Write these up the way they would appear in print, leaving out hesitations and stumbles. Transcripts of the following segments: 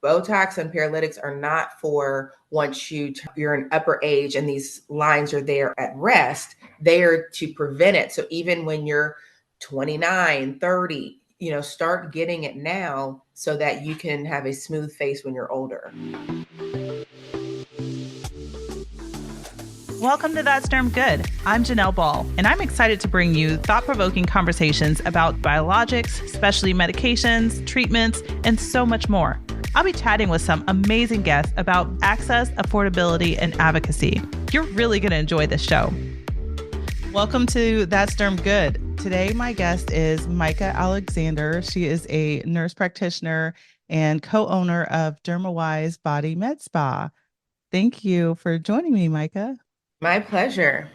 Botox and paralytics are not for once you're an upper age and these lines are there at rest. They are to prevent it. So even when you're 29, 30, start getting it now so that you can have a smooth face when you're older. Welcome to That's Derm Good. I'm Janelle Ball, and I'm excited to bring you thought-provoking conversations about biologics, specialty medications, treatments, and so much more. I'll be chatting with some amazing guests about access, affordability, and advocacy. You're really going to enjoy this show. Welcome to That's Derm Good. Today, my guest is Mica Alexander. She is a nurse practitioner and co-owner of DermaWise Body Med Spa. Thank you for joining me, Mica. My pleasure.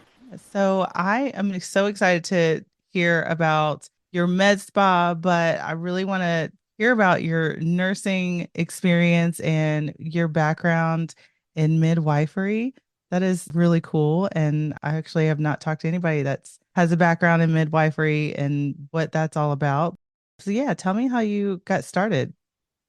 So I am so excited to hear about your med spa, but I really want to hear about your nursing experience and your background in midwifery. That is really cool. And I actually have not talked to anybody that has a background in midwifery and what that's all about. So yeah, tell me how you got started.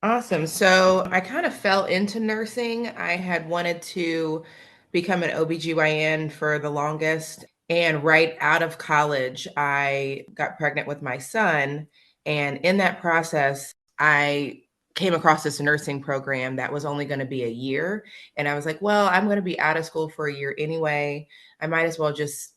Awesome. So I kind of fell into nursing. I had wanted to become an OBGYN for the longest. And right out of college, I got pregnant with my son. And in that process, I came across this nursing program that was only going to be a year. And I was like, well, I'm going to be out of school for a year anyway. I might as well just,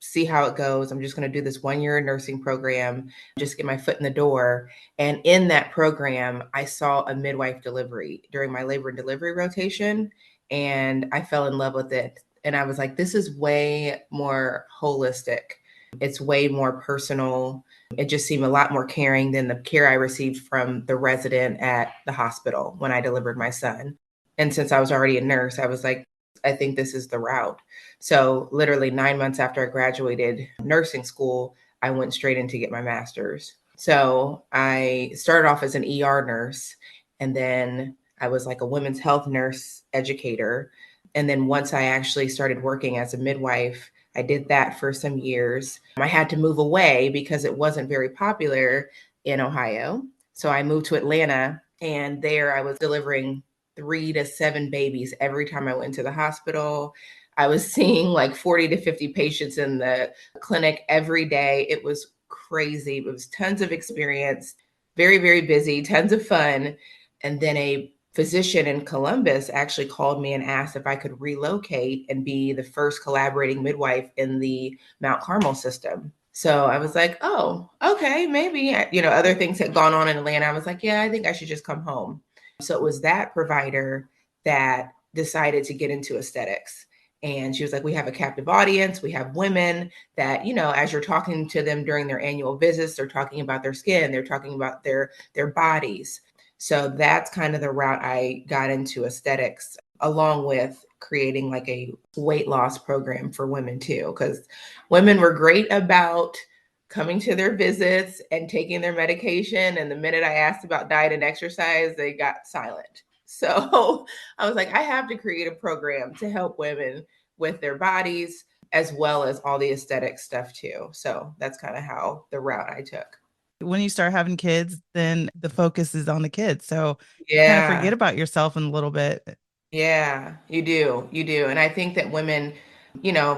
see how it goes. I'm just going to do this 1 year nursing program, just get my foot in the door. And in that program, I saw a midwife delivery during my labor and delivery rotation, and I fell in love with it. And I was like, this is way more holistic. It's way more personal. It just seemed a lot more caring than the care I received from the resident at the hospital when I delivered my son. And since I was already a nurse, I was like, I think this is the route. So literally 9 months after I graduated nursing school, I went straight in to get my master's. So I started off as an ER nurse, and then I was like a women's health nurse educator. And then once I actually started working as a midwife, I did that for some years. I had to move away because it wasn't very popular in Ohio. So I moved to Atlanta, and there I was delivering 3 to 7 babies every time I went to the hospital. I was seeing like 40 to 50 patients in the clinic every day. It was crazy. It was tons of experience, very, very busy, tons of fun. And then a physician in Columbus actually called me and asked if I could relocate and be the first collaborating midwife in the Mount Carmel system. So I was like, oh, okay, maybe. Other things had gone on in Atlanta. I was like, yeah, I think I should just come home. So it was that provider that decided to get into aesthetics. And she was like, we have a captive audience. We have women that, as you're talking to them during their annual visits, they're talking about their skin, they're talking about their bodies. So that's kind of the route I got into aesthetics, along with creating like a weight loss program for women too, because women were great about coming to their visits and taking their medication. And the minute I asked about diet and exercise, they got silent. So I was like, I have to create a program to help women with their bodies, as well as all the aesthetic stuff too. So that's kind of how the route I took. When you start having kids, then the focus is on the kids. So you kind of forget Yeah. about yourself in a little bit. Yeah, you do. You do. And I think that women,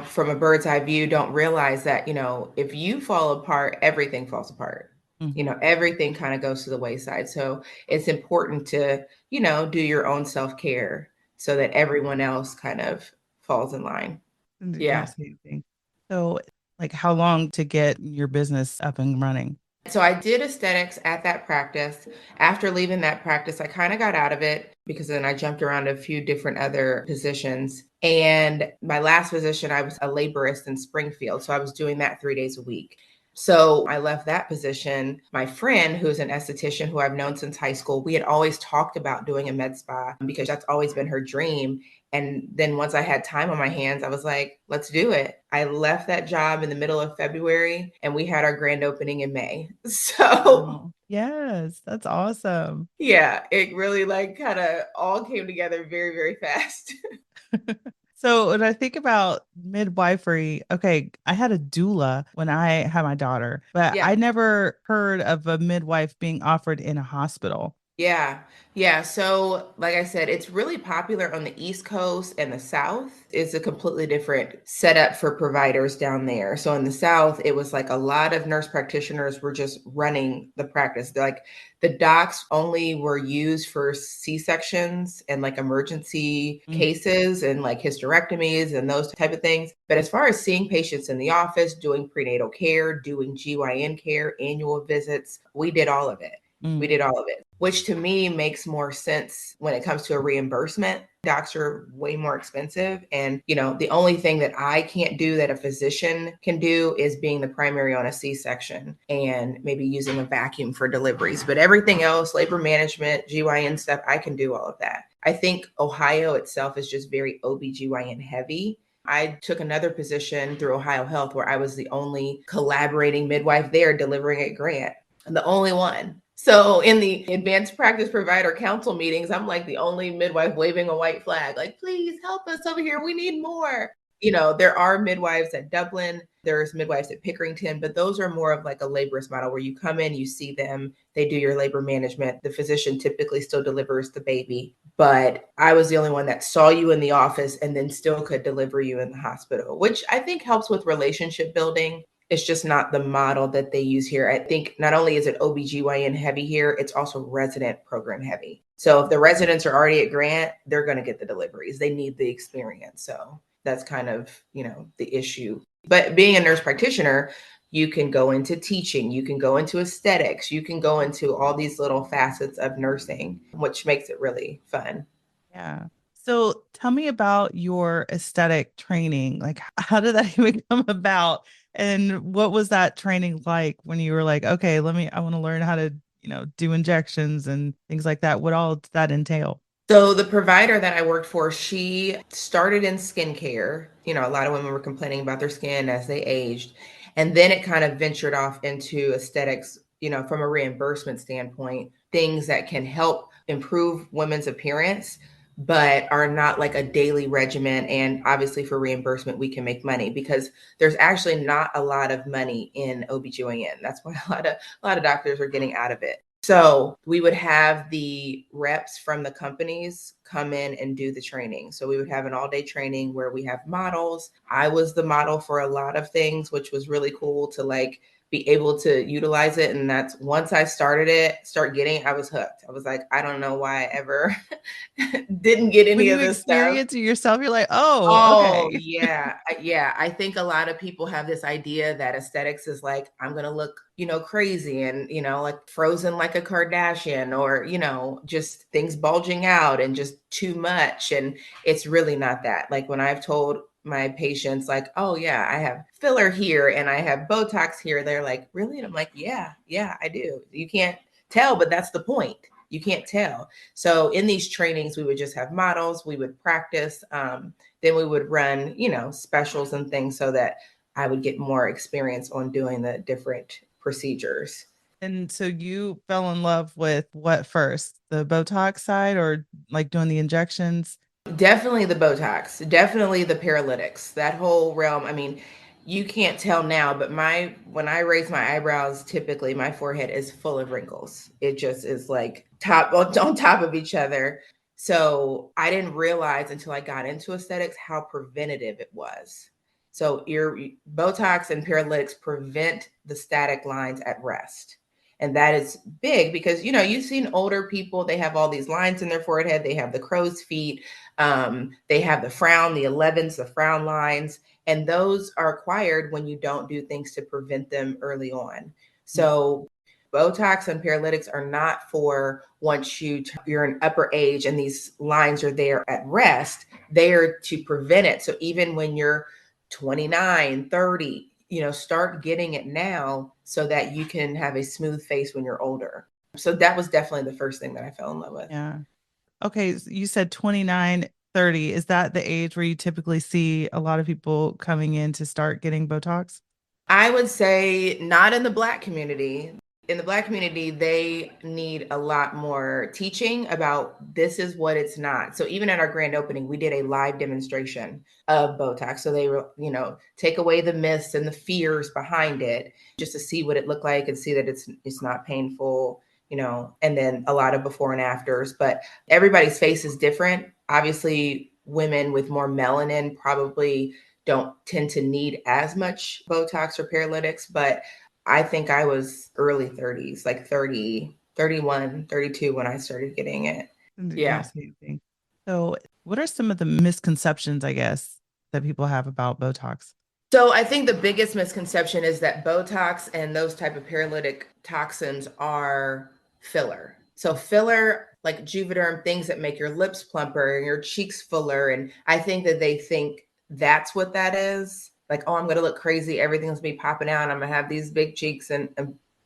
from a bird's eye view, don't realize that, if you fall apart, everything falls apart. Mhm. Everything kind of goes to the wayside. So it's important to, do your own self-care so that everyone else kind of falls in line. Yeah. Absolutely. So, like, how long to get your business up and running? So I did aesthetics at that practice. After leaving that practice, I kind of got out of it because then I jumped around a few different other positions. And my last position, I was a laborist in Springfield. So I was doing that 3 days a week. So I left that position. My friend, who's an esthetician who I've known since high school, we had always talked about doing a med spa because that's always been her dream. And then once I had time on my hands, I was like, let's do it. I left that job in the middle of February and we had our grand opening in May. So Oh, yes, that's awesome. yeah, it really like kind of all came together very, very fast. So when I think about midwifery, okay, I had a doula when I had my daughter, but Yeah. I never heard of a midwife being offered in a hospital. Yeah. Yeah. So, like I said, it's really popular on the East Coast and the South. It's a completely different setup for providers down there. So, in the South, it was like a lot of nurse practitioners were just running the practice. Like the docs only were used for C-sections and like emergency Mm. cases and like hysterectomies and those type of things. But as far as seeing patients in the office, doing prenatal care, doing GYN care, annual visits, we did all of it. We Mm. did all of it, which to me makes more sense when it comes to a reimbursement. Docs are way more expensive. And, the only thing that I can't do that a physician can do is being the primary on a C-section and maybe using a vacuum for deliveries. But everything else, labor management, GYN stuff, I can do all of that. I think Ohio itself is just very OBGYN heavy. I took another position through Ohio Health where I was the only collaborating midwife there delivering a grant. I'm the only one. So in the advanced practice provider council meetings, I'm like the only midwife waving a white flag, like, please help us over here. We need more. There are midwives at Dublin, there's midwives at Pickerington, but those are more of like a laborist model where you come in, you see them, they do your labor management. The physician typically still delivers the baby. But I was the only one that saw you in the office and then still could deliver you in the hospital, which I think helps with relationship building. It's just not the model that they use here. I think not only is it OBGYN heavy here, it's also resident program heavy. So if the residents are already at grant, they're going to get the deliveries. They need the experience. So that's kind of, the issue. But being a nurse practitioner, you can go into teaching, you can go into aesthetics, you can go into all these little facets of nursing, which makes it really fun. Yeah. So tell me about your aesthetic training. Like, how did that even come about? And what was that training like when you were like, okay, I want to learn how to, do injections and things like that. What all did that entail? So the provider that I worked for, she started in skincare. A lot of women were complaining about their skin as they aged. And then it kind of ventured off into aesthetics, from a reimbursement standpoint, things that can help improve women's appearance, but are not like a daily regimen. And obviously for reimbursement, we can make money because there's actually not a lot of money in OBGYN. That's why a lot of doctors are getting out of it. So we would have the reps from the companies come in and do the training. So we would have an all-day training where we have models. I was the model for a lot of things, which was really cool to like be able to utilize it. And that's once I start getting, I was hooked. I was like, I don't know why I ever didn't get When any you of this stuff. experience it yourself, you're like, oh, Oh, okay. yeah. Yeah. I think a lot of people have this idea that aesthetics is like, I'm going to look, crazy and, like frozen like a Kardashian or, just things bulging out and just too much. And it's really not that. Like when I've told my patients, like, oh, yeah, I have filler here and I have Botox here, they're like, really? And I'm like, yeah, I do. You can't tell, but that's the point. You can't tell. So in these trainings, we would just have models, we would practice. Then we would run, specials and things so that I would get more experience on doing the different procedures. And so you fell in love with what first, the Botox side or like doing the injections? Definitely the Botox, definitely the paralytics, that whole realm. I mean, you can't tell now, but when I raise my eyebrows, typically my forehead is full of wrinkles. It just is like top on top of each other. So I didn't realize until I got into aesthetics how preventative it was. So your Botox and paralytics prevent the static lines at rest. And that is big because you've seen older people, they have all these lines in their forehead, they have the crow's feet, they have the frown, the 11s, the frown lines, and those are acquired when you don't do things to prevent them early on. So Botox and paralytics are not for once you're an upper age and these lines are there at rest. They are to prevent it. So even when you're 29, 30, start getting it now so that you can have a smooth face when you're older. So that was definitely the first thing that I fell in love with. Yeah. Okay, so you said 29, 30. Is that the age where you typically see a lot of people coming in to start getting Botox? I would say not in the Black community. In the Black community, they need a lot more teaching about this is what it's not. So even at our grand opening, we did a live demonstration of Botox. So they were, take away the myths and the fears behind it just to see what it looked like and see that it's not painful. and then a lot of before and afters. But everybody's face is different. Obviously, women with more melanin probably don't tend to need as much Botox or paralytics, but I think I was early 30s, like 30, 31, 32 when I started getting it. Yeah. Fascinating. So, what are some of the misconceptions, I guess, that people have about Botox? So I think the biggest misconception is that Botox and those type of paralytic toxins are filler. So filler, like Juvederm, things that make your lips plumper and your cheeks fuller. And I think that they think that's what that is. Like, oh, I'm going to look crazy. Everything's going to be popping out. I'm going to have these big cheeks. And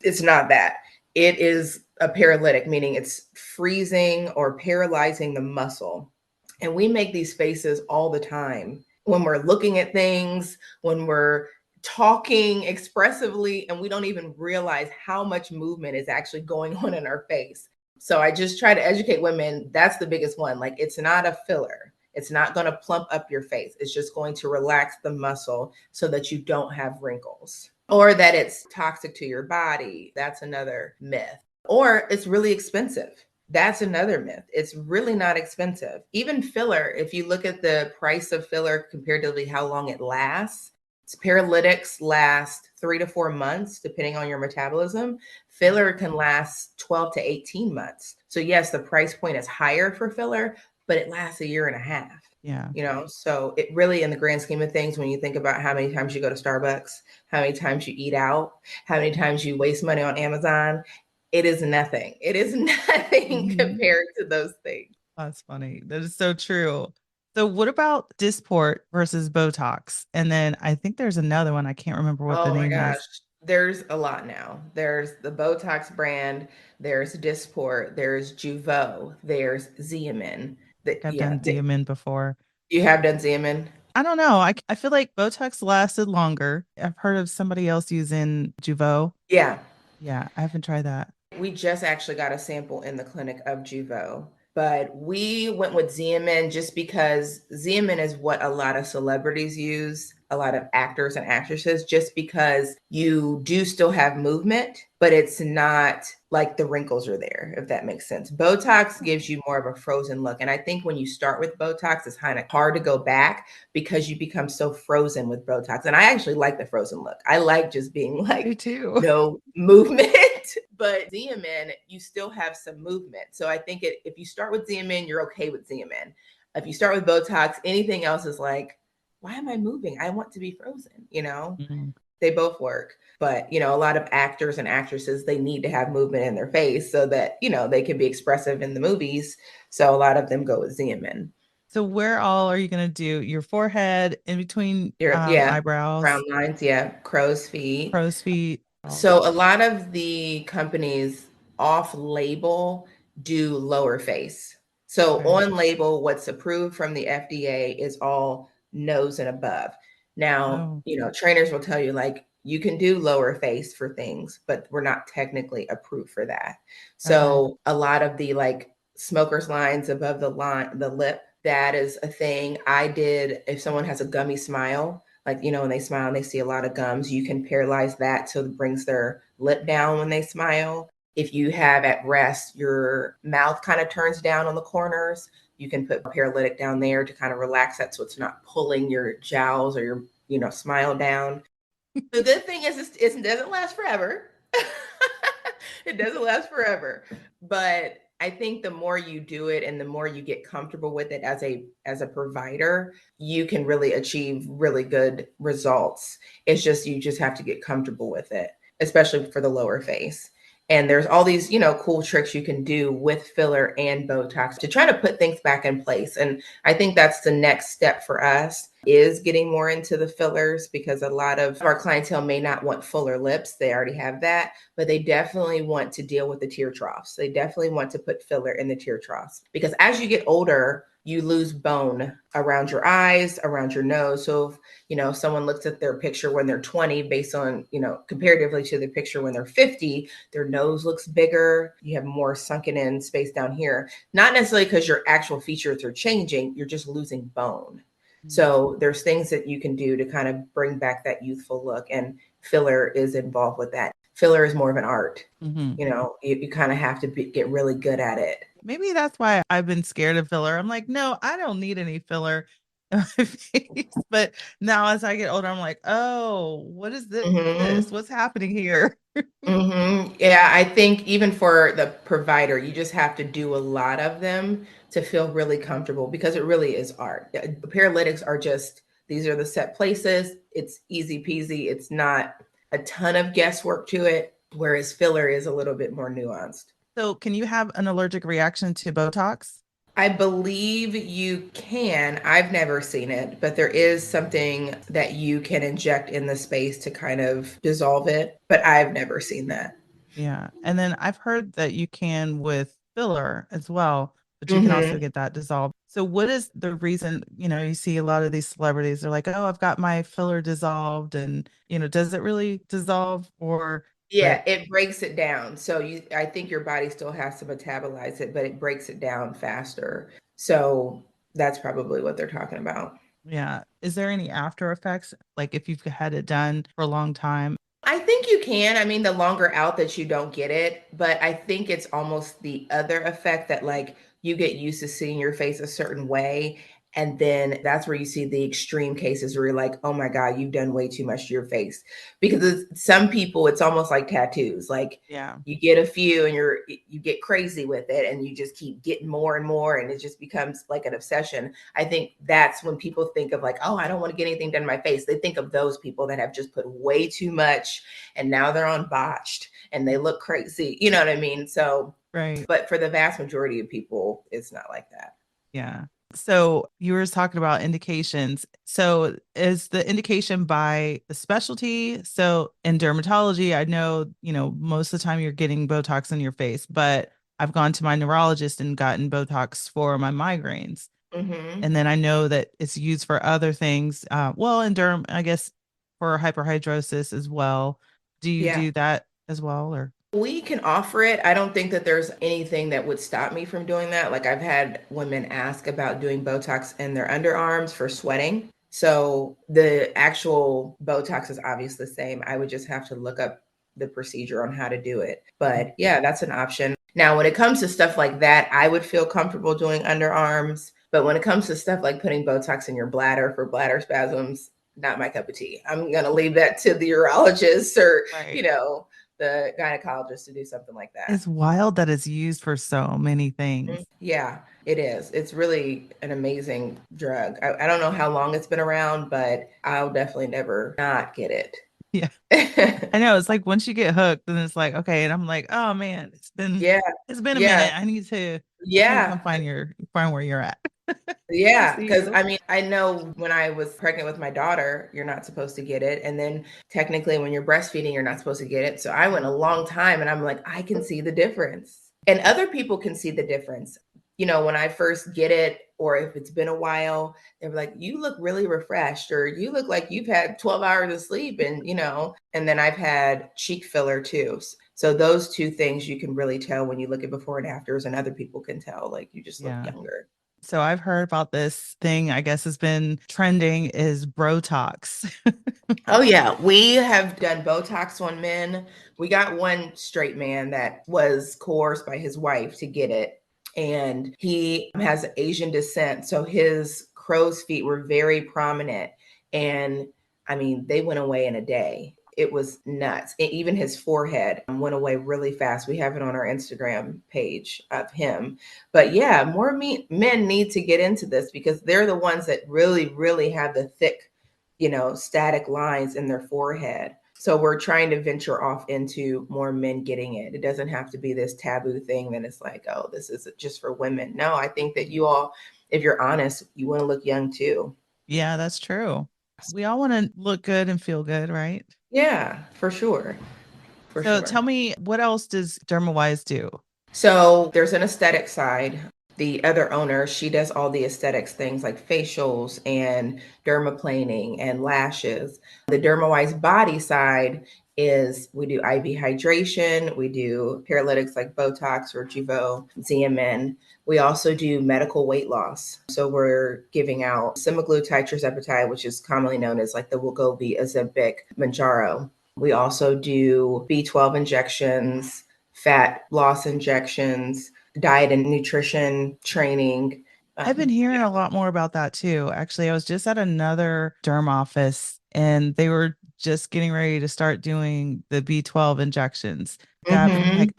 it's not that. It is a paralytic, meaning it's freezing or paralyzing the muscle. And we make these faces all the time when we're looking at things, when we're talking expressively, and we don't even realize how much movement is actually going on in our face. So I just try to educate women. That's the biggest one. Like, it's not a filler. It's not going to plump up your face. It's just going to relax the muscle so that you don't have wrinkles, or that it's toxic to your body. That's another myth. Or it's really expensive. That's another myth. It's really not expensive. Even filler, if you look at the price of filler comparatively how long it lasts, paralytics last 3 to 4 months, depending on your metabolism. Filler can last 12 to 18 months. So yes, the price point is higher for filler, but it lasts a year and a half. Yeah. So it really, in the grand scheme of things, when you think about how many times you go to Starbucks, how many times you eat out, how many times you waste money on Amazon, it is nothing. It is nothing compared to those things. That's funny. That is so true. So, what about Dysport versus Botox? And then I think there's another one. I can't remember what the Oh my name gosh. is. There's a lot now. There's the Botox brand, there's Dysport, there's Jeuveau, there's Xeomin. I've done Xeomin before. You have done Xeomin? I don't know. I feel like Botox lasted longer. I've heard of somebody else using Jeuveau. Yeah. Yeah, I haven't tried that. We just actually got a sample in the clinic of Jeuveau, but we went with Xeomin just because Xeomin is what a lot of celebrities use, a lot of actors and actresses, just because you do still have movement, but it's not like the wrinkles are there, if that makes sense. Botox gives you more of a frozen look. And I think when you start with Botox, it's kind of hard to go back because you become so frozen with Botox. And I actually like the frozen look. I like just being Me like, too. no movement. But Xeomin, you still have some movement. So I think if you start with Xeomin, you're okay with Xeomin. If you start with Botox, anything else is like, why am I moving? I want to be frozen, Mhm. They both work. But, a lot of actors and actresses, they need to have movement in their face so that, they can be expressive in the movies. So a lot of them go with Xeomin. So, where all are you going to do your forehead, in between Yeah, eyebrows, frown lines, yeah, crow's feet. crow's feet? Oh, So a lot of the companies off label do lower face. So okay. on label, what's approved from the FDA is all nose and above. Now, Oh, trainers will tell you like you can do lower face for things, but we're not technically approved for that. okay. So a lot of the like smokers lines above the lip, that is a thing. I did, if someone has a gummy smile, like, when they smile and they see a lot of gums, you can paralyze that so it brings their lip down when they smile. If you have at rest, your mouth kind of turns down on the corners, you can put paralytic down there to kind of relax that so it's not pulling your jowls or your, smile down. The good thing is it doesn't last forever. It doesn't last forever. But I think the more you do it and the more you get comfortable with it as a provider, you can really achieve really good results. It's just you just have to get comfortable with it, especially for the lower face. And there's all these, cool tricks you can do with filler and Botox to try to put things back in place. And I think that's the next step for us is getting more into the fillers because a lot of our clientele may not want fuller lips. They already have that, but they definitely want to deal with the tear troughs. They definitely want to put filler in the tear troughs because as you get older, you lose bone around your eyes, around your nose. So if someone looks at their picture when they're 20 based on, comparatively to the picture when they're 50, their nose looks bigger. You have more sunken in space down here. Not necessarily because your actual features are changing, you're just losing bone. So there's things that you can do to kind of bring back that youthful look, and filler is involved with that. filler is more of an art. Hmm. You kind of have to get really good at it. Maybe that's why I've been scared of filler. I'm like, no, I don't need any filler in my face. But now as I get older, I'm like, oh, what is this? Hmm. What's happening here? Yeah, I think even for the provider, you just have to do a lot of them to feel really comfortable because it really is art. Paralytics are just, these are the set places. It's easy peasy. It's not a ton of guesswork to it, whereas filler is a little bit more nuanced. So, can you have an allergic reaction to Botox? I believe you can. I've never seen it, but there is something that you can inject in the space to kind of dissolve it, but I've never seen that. Yeah. And then I've heard that you can with filler as well, but you can also Hmm. get that dissolved. So, what is the reason? You see a lot of these celebrities, they're like, oh, I've got my filler dissolved. And, does it really dissolve or Yeah, but it breaks it down. So I think your body still has to metabolize it, but it breaks it down faster. So that's probably what they're talking about. yeah. Is there any after effects? Like if you've had it done for a long time? I think you can. I mean, the longer out that you don't get it, but I think it's almost the other effect that like you get used to seeing your face a certain way. And then that's where you see the extreme cases where you're like, oh my God, you've done way too much to your face. Because some people, it's almost like tattoos. Like Yeah. you get a few and you get crazy with it and you just keep getting more and more and it just becomes like an obsession. I think that's when people think of like, oh, I don't want to get anything done to my face. They think of those people that have just put way too much and now they're on botched and they look crazy. You know what I mean? So, Right. but for the vast majority of people, it's not like that. Yeah. So you were talking about indications. So is the indication by the specialty? So in dermatology, I know, most of the time you're getting Botox in your face, but I've gone to my neurologist and gotten Botox for my migraines. Hmm. And then I know that it's used for other things. Well, in derm, I guess for hyperhidrosis as well. Do you Yeah. do that as well, or? We can offer it. I don't think that there's anything that would stop me from doing that. Like I've had women ask about doing Botox in their underarms for sweating. So the actual Botox is obviously the same. I would just have to look up the procedure on how to do it. But yeah, that's an option. Now, when it comes to stuff like that, I would feel comfortable doing underarms. But when it comes to stuff like putting Botox in your bladder for bladder spasms, not my cup of tea. I'm going to leave that to the urologist or, you Right. know, the gynecologist to do something like that. It's wild that it's used for so many things. Yeah, it is. It's really an amazing drug. I don't know how long it's been around, but I'll definitely never not get Yeah. it. I know. It's like once you get hooked, then it's like, okay. And I'm like, oh man, Yeah, it's been a yeah, minute. I need to come yeah. find where you're at. I Yeah, see because you. I mean, I know when I was pregnant with my daughter, you're not supposed to get it. And then technically, when you're breastfeeding, you're not supposed to get it. So I went a long time and I'm like, I can see the difference. And other people can see the difference. When I first get it, or if it's been a while, they're like, you look really refreshed, or you look like you've had 12 hours of sleep. And then I've had cheek filler too. So those two things you can really tell when you look at before and afters, and other people can tell, like, you just look Yeah. younger. So I've heard about this thing, I guess has been trending is Brotox. Oh yeah, we have done Botox on men. We got one straight man that was coerced by his wife to get it, and he has Asian descent, so his crow's feet were very prominent. And I mean, they went away in a day. It was nuts. Even his forehead went away really fast. We have it on our Instagram page of him. But yeah, more men need to get into this because they're the ones that really, really have the thick static lines in their forehead. So we're trying to venture off into more men getting it. It doesn't have to be this taboo thing that it's like, oh, this is just for women. No, I think that you all, if you're honest, you want to look young too. Yeah, that's true. We all want to look good and feel good, right? Yeah, for sure. For So sure. tell me, what else does DermaWise do? So there's an aesthetic side. The other owner, she does all the aesthetics things like facials and dermaplaning and lashes. The DermaWise body side is we do IV hydration, we do paralytics like Botox or Jeuveau, ZMN. We also do medical weight loss. So we're giving out semaglutide, tirzepatide, which is commonly known as like the Wegovy, Ozempic, Manjaro. We also do B12 injections, fat loss injections, diet and nutrition training. I've been hearing a lot more about that too. Actually, I was just at another derm office and they were just getting ready to start doing the B12 injections. That I'm Mm-hmm. like,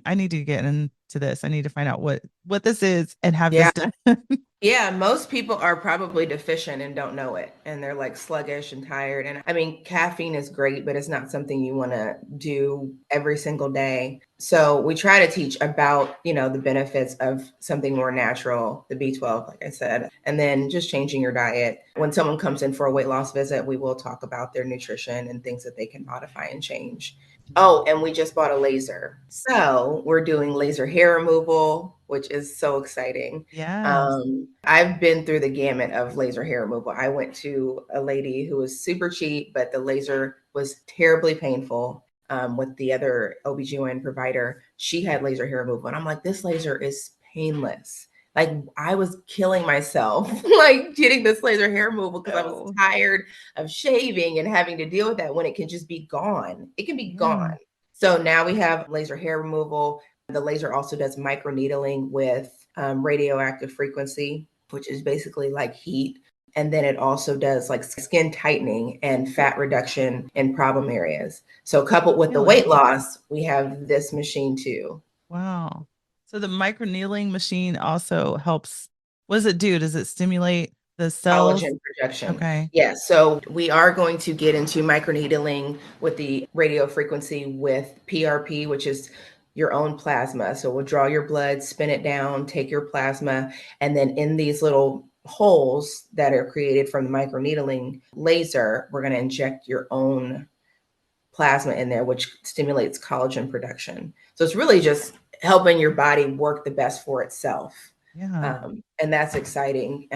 I need to get into this. I need to find out what this is and have Yeah. this done. Yeah, most people are probably deficient and don't know it. And they're like sluggish and tired. And I mean, caffeine is great, but it's not something you want to do every single day. So we try to teach about, the benefits of something more natural, the B12, like I said, and then just changing your diet. When someone comes in for a weight loss visit, we will talk about their nutrition and things that they can modify and change. Oh, and we just bought a laser. So we're doing laser hair removal, which is so exciting. Yes. I've been through the gamut of laser hair removal. I went to a lady who was super cheap, but the laser was terribly painful. With the other OBGYN provider, she had laser hair removal. And I'm like, this laser is painless. Like I was killing myself, like getting this laser hair removal because I was Oh, tired of shaving and having to deal with that when it can just be gone. It can be yeah. gone. So now we have laser hair removal. The laser also does microneedling with radioactive frequency, which is basically like heat. And then it also does like skin tightening and fat reduction in problem areas. So, coupled with the Really? weight loss, we have this machine too. Wow. So the micro needling machine also helps. What does it do? Does it stimulate the cells? Collagen production. Okay. Yes. So we are going to get into microneedling with the radio frequency with PRP, which is your own plasma. So we'll draw your blood, spin it down, take your plasma, and then in these little holes that are created from the microneedling laser, we're going to inject your own plasma in there, which stimulates collagen production. So it's really just helping your body work the best for itself. Yeah. And that's exciting.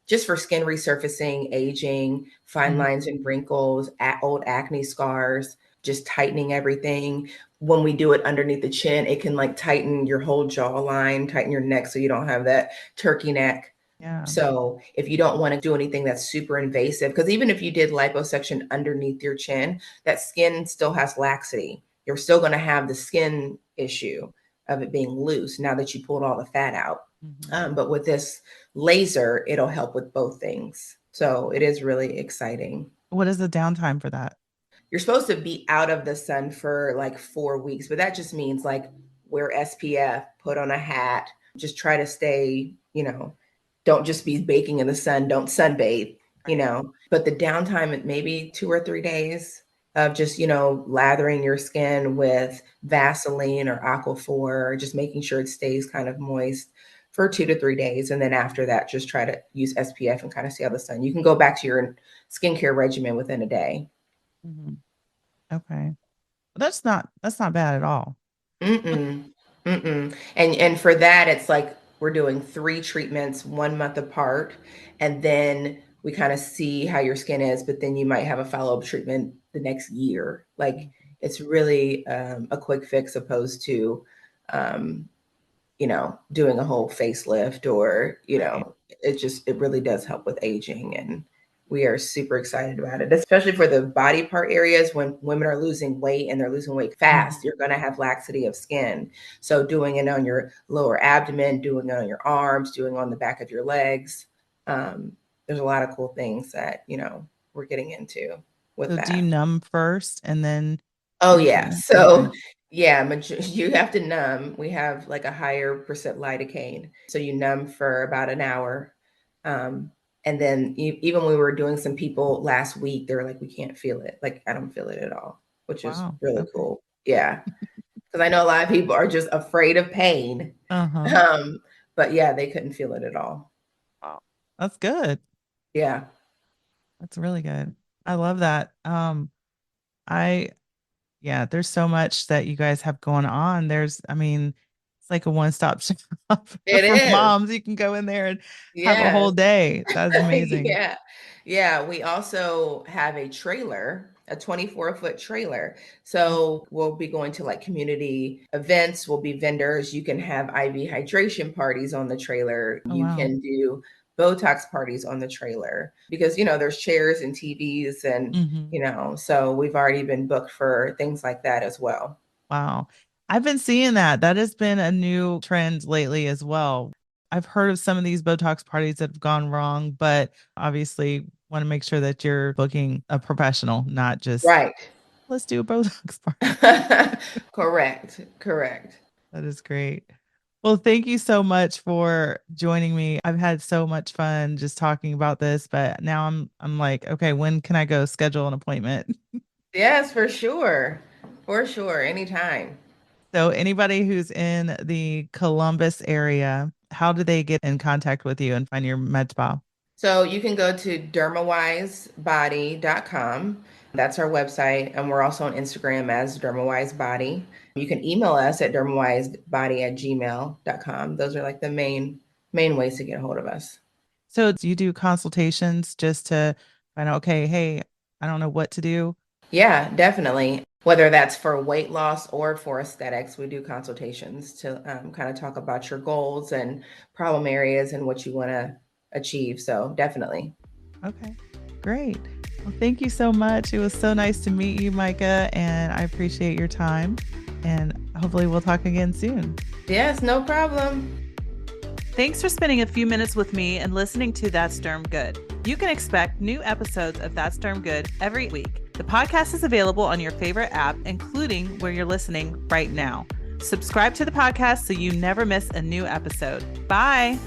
Just for skin resurfacing, aging, fine Mhm. lines and wrinkles, old acne scars, just tightening everything. When we do it underneath the chin, it can like tighten your whole jawline, tighten your neck so you don't have that turkey neck. Yeah. So if you don't want to do anything that's super invasive, because even if you did liposuction underneath your chin, that skin still has laxity. You're still going to have the skin issue of it being loose now that you pulled all the fat out. Mhm. But with this laser, it'll help with both things. So it is really exciting. What is the downtime for that? You're supposed to be out of the sun for like 4 weeks, but that just means like wear SPF, put on a hat, just try to stay, don't just be baking in the sun, don't sunbathe, Right. but the downtime, maybe 2 or 3 days of just, lathering your skin with Vaseline or Aquaphor, just making sure it stays kind of moist for 2 to 3 days. And then after that, just try to use SPF and kind of see how the sun. You can go back to your skincare regimen within a day. Mhm. Okay. Well, that's not bad at all. Mm-mm. Mm-mm. And for that, it's like we're doing 3 treatments 1 month apart, and then we kind of see how your skin is, but then you might have a follow-up treatment the next year. Like Mhm. it's really a quick fix opposed to um, doing a whole facelift or, Right. it really does help with aging. And we are super excited about it, especially for the body part areas. When women are losing weight and they're losing weight fast, Mhm. you're going to have laxity of skin. So doing it on your lower abdomen, doing it on your arms, doing it on the back of your legs. There's a lot of cool things that, we're getting into with So do you that. numb first and then Oh, you yeah. kind of okay. So, yeah, you have to numb. We have like a higher percent lidocaine. So you numb for about an hour. Um, and then even when we were doing some people last week, they were like, we can't feel it. Like, I don't feel it at all, which is Wow. really Okay. cool. Yeah. Because I know a lot of people are just afraid of pain. Uh-huh. Um, but yeah, they couldn't feel it at all. Wow. That's good. Yeah. That's really good. I love that. I Yeah, there's so much that you guys have going on. I mean, it's like a one-stop shop It for is. moms. You can go in there and have a whole Yes. day. That's amazing. Yeah. Yeah. We also have a trailer, a 24-foot trailer. Mm. So we'll be going to like community events, we'll be vendors. You can have IV hydration parties on the trailer. Oh, You wow. can do Botox parties on the trailer because, there's chairs and TVs and, so we've already been booked for things like that as well. Wow. I've been seeing that. That has been a new trend lately as well. I've heard of some of these Botox parties that have gone wrong, but obviously want to make sure that you're booking a professional, not just Right. let's do a Botox party. Correct. That is great. Well, thank you so much for joining me. I've had so much fun just talking about this, but now I'm like, okay, when can I go schedule an appointment? Yes, for sure. For sure. Anytime. So anybody who's in the Columbus area, how do they get in contact with you and find your med spa? So you can go to dermawisebody.com. That's our website. And we're also on Instagram as dermawisebody. You can email us at dermawisebody@gmail.com. Those are like the main ways to get a hold of us. So do you do consultations just to find out, okay, hey, I don't know what to do? Yeah, definitely. Whether that's for weight loss or for aesthetics, we do consultations to kind of talk about your goals and problem areas and what you want to achieve. So definitely. Okay, great. Well, thank you so much. It was so nice to meet you, Mica, and I appreciate your time. And hopefully we'll talk again soon. Yes, no problem. Thanks for spending a few minutes with me and listening to That's Derm Good. You can expect new episodes of That's Derm Good every week. The podcast is available on your favorite app, including where you're listening right now. Subscribe to the podcast so you never miss a new episode. Bye.